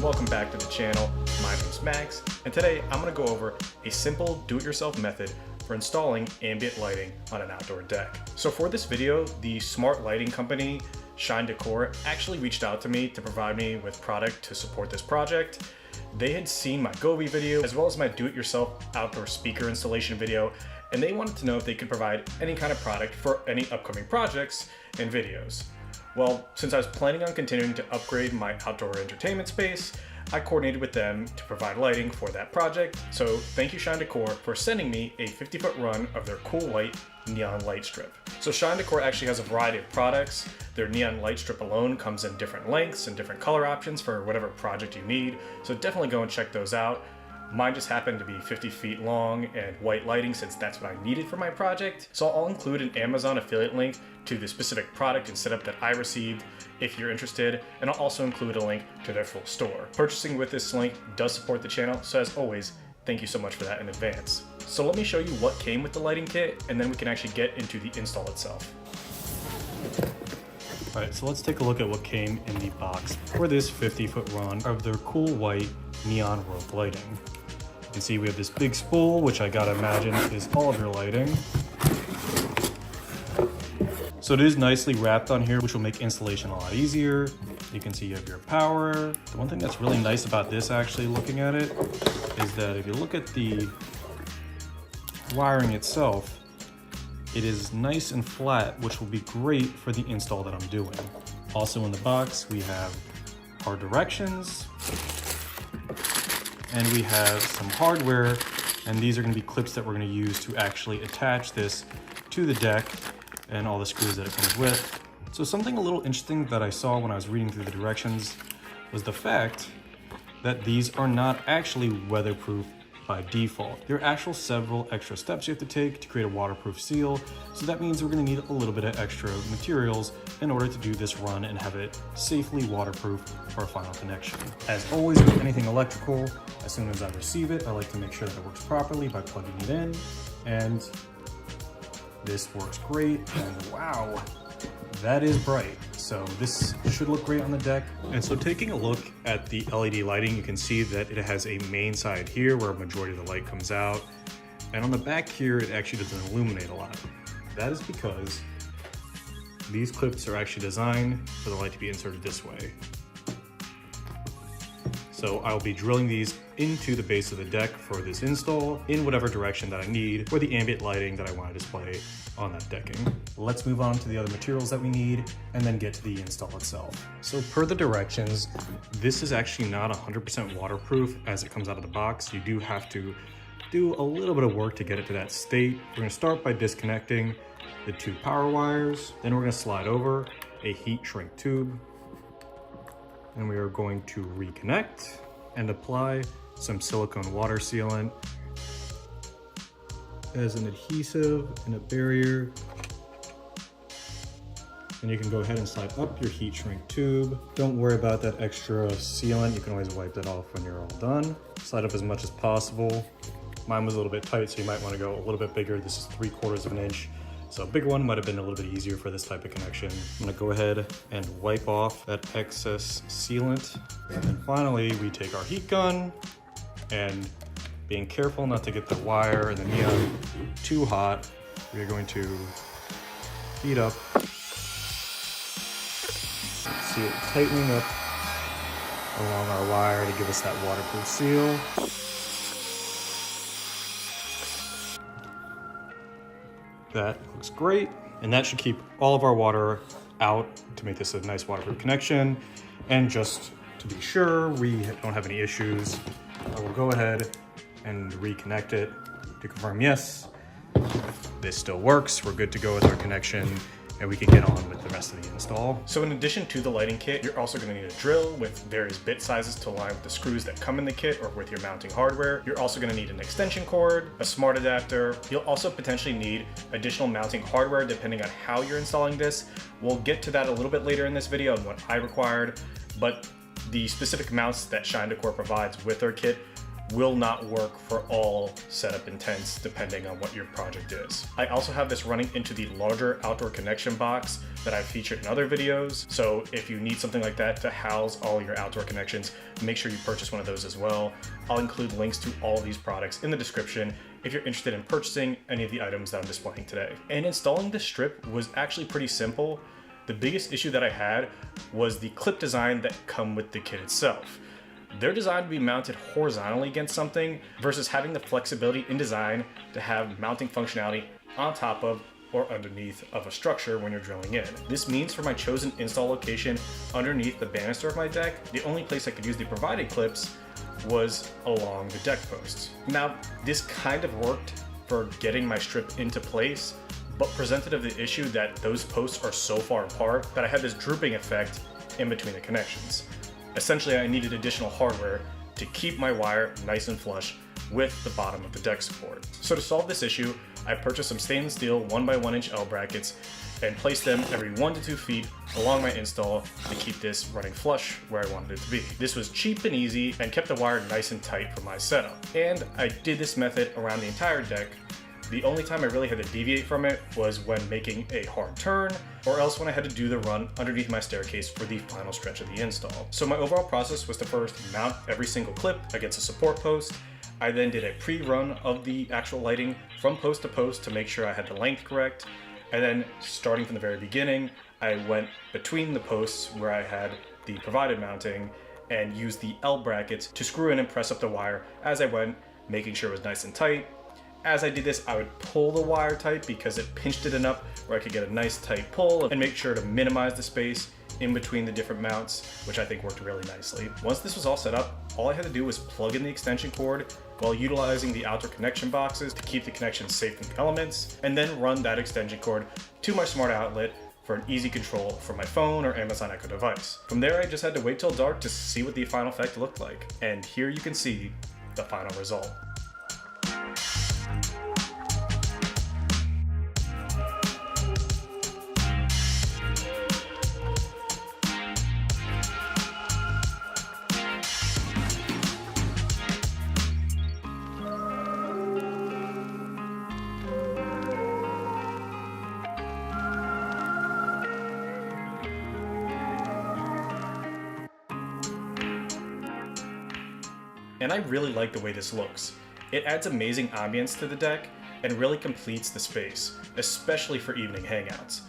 welcome back to the channel. My name's Max, and today I'm going to go over a simple do-it-yourself method for installing ambient lighting on an outdoor deck. So for this video, the smart lighting company Shine Decor actually reached out to me to provide me with product to support this project. They had seen my Gobi video as well as my do-it-yourself outdoor speaker installation video, and they wanted to know if they could provide any kind of product for any upcoming projects and videos. Well, since I was planning on continuing to upgrade my outdoor entertainment space, I coordinated with them to provide lighting for that project. So thank you Shine Decor for sending me a 50-foot run of their cool white neon light strip. So Shine Decor actually has a variety of products. Their neon light strip alone comes in different lengths and different color options for whatever project you need. So definitely go and check those out. Mine just happened to be 50 feet long and white lighting since that's what I needed for my project. So I'll include an Amazon affiliate link to the specific product and setup that I received if you're interested, and I'll also include a link to their full store. Purchasing with this link does support the channel, so as always, thank you so much for that in advance. So let me show you what came with the lighting kit, and then we can actually get into the install itself. Alright, so let's take a look at what came in the box for this 50-foot run of their cool white neon rope lighting. You can see we have this big spool, which I gotta imagine is all of your lighting. So it is nicely wrapped on here, which will make installation a lot easier. You can see you have your power. The one thing that's really nice about this, actually looking at it, is that if you look at the wiring itself, it is nice and flat, which will be great for the install that I'm doing. Also in the box, we have our directions, and we have some hardware, and these are going to be clips that we're going to use to actually attach this to the deck and all the screws that it comes with. So something a little interesting that I saw when I was reading through the directions was the fact that these are not actually weatherproof by default. There are actual several extra steps you have to take to create a waterproof seal, so that means we're going to need a little bit of extra materials in order to do this run and have it safely waterproof for a final connection. As always with anything electrical, as soon as I receive it, I like to make sure that it works properly by plugging it in, and this works great, and wow, that is bright. So this should look great on the deck. And so taking a look at the LED lighting, you can see that it has a main side here where a majority of the light comes out. And on the back here, it actually doesn't illuminate a lot. That is because these clips are actually designed for the light to be inserted this way. So I'll be drilling these into the base of the deck for this install in whatever direction that I need for the ambient lighting that I want to display on that decking. Let's move on to the other materials that we need and then get to the install itself. So per the directions, this is actually not 100% waterproof as it comes out of the box. You do have to do a little bit of work to get it to that state. We're going to start by disconnecting the two power wires. Then we're going to slide over a heat shrink tube. And we are going to reconnect and apply some silicone water sealant as an adhesive and a barrier. And you can go ahead and slide up your heat shrink tube. Don't worry about that extra sealant. You can always wipe that off when you're all done. Slide up as much as possible. Mine was a little bit tight, so you might want to go a little bit bigger. This is 3/4 of an inch. So a bigger one might have been a little bit easier for this type of connection. I'm gonna go ahead and wipe off that excess sealant. And finally, we take our heat gun and being careful not to get the wire and the neon too hot, we're going to heat up. See it tightening up along our wire to give us that waterproof seal. That looks great, and that should keep all of our water out to make this a nice waterproof connection. And just to be sure we don't have any issues, I will go ahead and reconnect it to confirm, yes, this still works. We're good to go with our connection, and we can get on with the rest of the install. So in addition to the lighting kit, you're also going to need a drill with various bit sizes to align with the screws that come in the kit or with your mounting hardware. You're also going to need an extension cord, a smart adapter. You'll also potentially need additional mounting hardware depending on how you're installing this. We'll get to that a little bit later in this video and what I required, but the specific mounts that Shine Decor provides with their kit will not work for all setup intents depending on what your project is. I also have this running into the larger outdoor connection box that I've featured in other videos. So if you need something like that to house all your outdoor connections, make sure you purchase one of those as well. I'll include links to all of these products in the description if you're interested in purchasing any of the items that I'm displaying today. And installing this strip was actually pretty simple. The biggest issue that I had was the clip design that come with the kit itself. They're designed to be mounted horizontally against something versus having the flexibility in design to have mounting functionality on top of or underneath of a structure when you're drilling in. This means for my chosen install location underneath the banister of my deck, the only place I could use the provided clips was along the deck posts. Now, this kind of worked for getting my strip into place, but presented of the issue that those posts are so far apart that I had this drooping effect in between the connections. Essentially, I needed additional hardware to keep my wire nice and flush with the bottom of the deck support. So to solve this issue, I purchased some stainless steel 1x1 inch L brackets and placed them every 1 to 2 feet along my install to keep this running flush where I wanted it to be. This was cheap and easy and kept the wire nice and tight for my setup. And I did this method around the entire deck. The only time I really had to deviate from it was when making a hard turn, or else when I had to do the run underneath my staircase for the final stretch of the install. So my overall process was to first mount every single clip against a support post. I then did a pre-run of the actual lighting from post to post to make sure I had the length correct. And then starting from the very beginning, I went between the posts where I had the provided mounting and used the L brackets to screw in and press up the wire as I went, making sure it was nice and tight. As I did this, I would pull the wire tight because it pinched it enough where I could get a nice tight pull and make sure to minimize the space in between the different mounts, which I think worked really nicely. Once this was all set up, all I had to do was plug in the extension cord while utilizing the outdoor connection boxes to keep the connections safe from elements, and then run that extension cord to my smart outlet for an easy control from my phone or Amazon Echo device. From there, I just had to wait till dark to see what the final effect looked like. And here you can see the final result. And I really like the way this looks. It adds amazing ambience to the deck and really completes the space, especially for evening hangouts.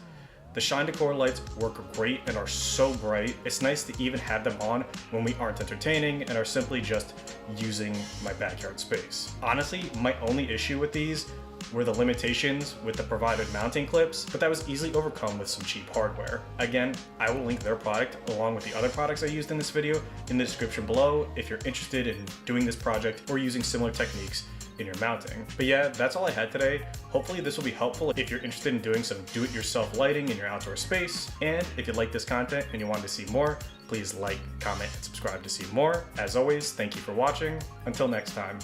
The Shine Decor lights work great and are so bright. It's nice to even have them on when we aren't entertaining and are simply just using my backyard space. Honestly, my only issue with these were the limitations with the provided mounting clips, but that was easily overcome with some cheap hardware. Again, I will link their product along with the other products I used in this video in the description below if you're interested in doing this project or using similar techniques in your mounting. But yeah, that's all I had today. Hopefully this will be helpful if you're interested in doing some do-it-yourself lighting in your outdoor space. And if you like this content and you want to see more, please like, comment, and subscribe to see more. As always, thank you for watching. Until next time.